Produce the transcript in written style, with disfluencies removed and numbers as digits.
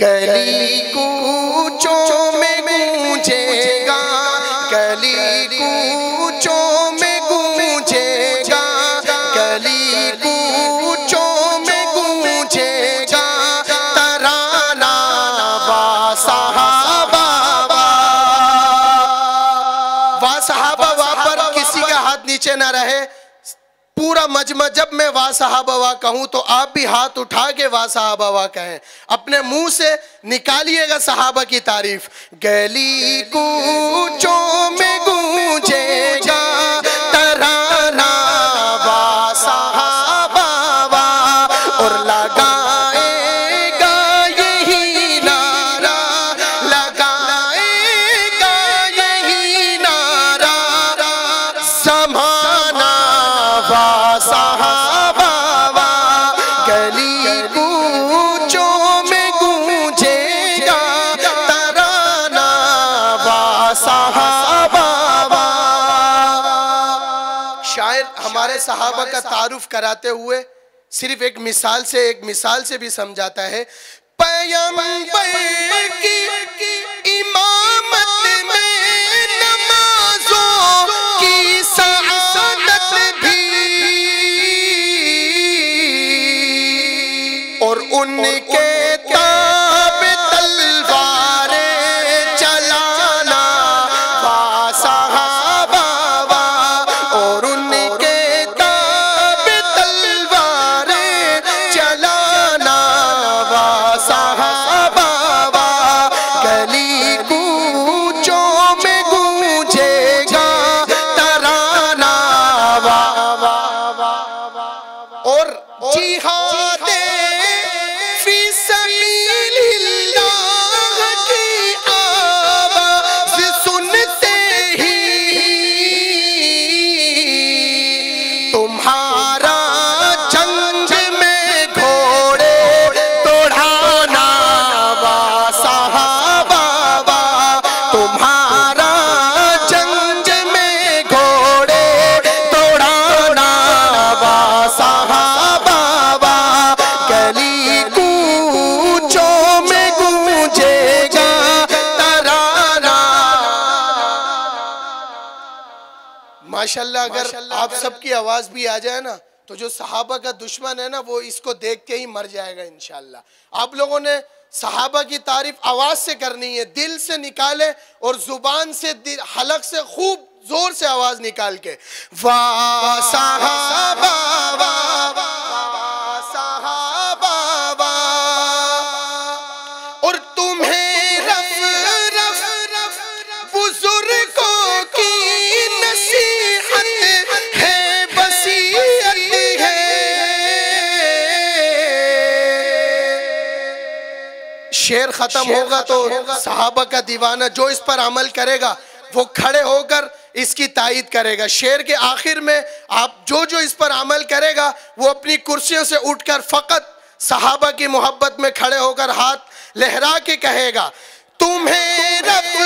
گلی کوچوں میں گونجے گا، گلی کوچوں میں گونجے گا، گلی کوچوں میں گونجے گا ترانہ وا صحابہ وا صحابہ وا پر کسی کا ہاتھ نیچے نہ رہے. پورا مجمع جب میں وا صحابہ وا کہوں تو آپ بھی ہاتھ اٹھا کے وا صحابہ وا کہیں، اپنے منہ سے نکالیے گا صحابہ کی تعریف. گلی کوچوں میں گونجے گا ترانہ وا صحابہ وا، اور لگائے گا یہی نعرہ، لگائے گا یہی نعرہ زمانہ وا صحابہ وا. گلی کوچوں میں گونجے گا ترانہ وا صحابہ وا. شاعر ہمارے صحابہ کا تعارف کراتے ہوئے صرف ایک مثال سے بھی سمجھاتا ہے. پیغمبر کی امامت میں نمازوں کی سعادت بھی، اور ان کے تاب تلواریں چلانا وا صحابہ وا، اور ان کے تاب تلواریں چلانا وا صحابہ وا. گلی کوچوں میں گونجے گا ترانہ وا، اور جہاد فی سبیل اللہ کی آواز سنتے ہی تمہارا جنگ میں گھوڑے دوڑانا وا صحابہ وا، تمہارا جنگ میں گھوڑے دوڑانا وا صحابہ وا. گلی کوچوں میں گونجے گا ترانہ. ماشاءاللہ اگر آپ سب کی آواز بھی آ جائے نا تو جو صحابہ کا دشمن ہے نا وہ اس کو دیکھ کے ہی مر جائے گا انشاءاللہ. آپ لوگوں نے صحابہ کی تعریف آواز سے کرنی ہے، دل سے نکالے اور زبان سے حلق سے خوب زور سے آواز نکال کے وا صحابہ وا صحابہ وا. اور تمہیں رف بزرگوں کی نصیحت ہے، وصیت ہے. شعر ختم ہوگا تو صحابہ کا دیوانہ جو اس پر عمل کرے گا وہ کھڑے ہو کر اس کی تائید کرے گا. شعر کے آخر میں آپ جو اس پر عمل کرے گا وہ اپنی کرسیوں سے اٹھ کر فقط صحابہ کی محبت میں کھڑے ہو کر ہاتھ لہرا کے کہے گا تمہیں رب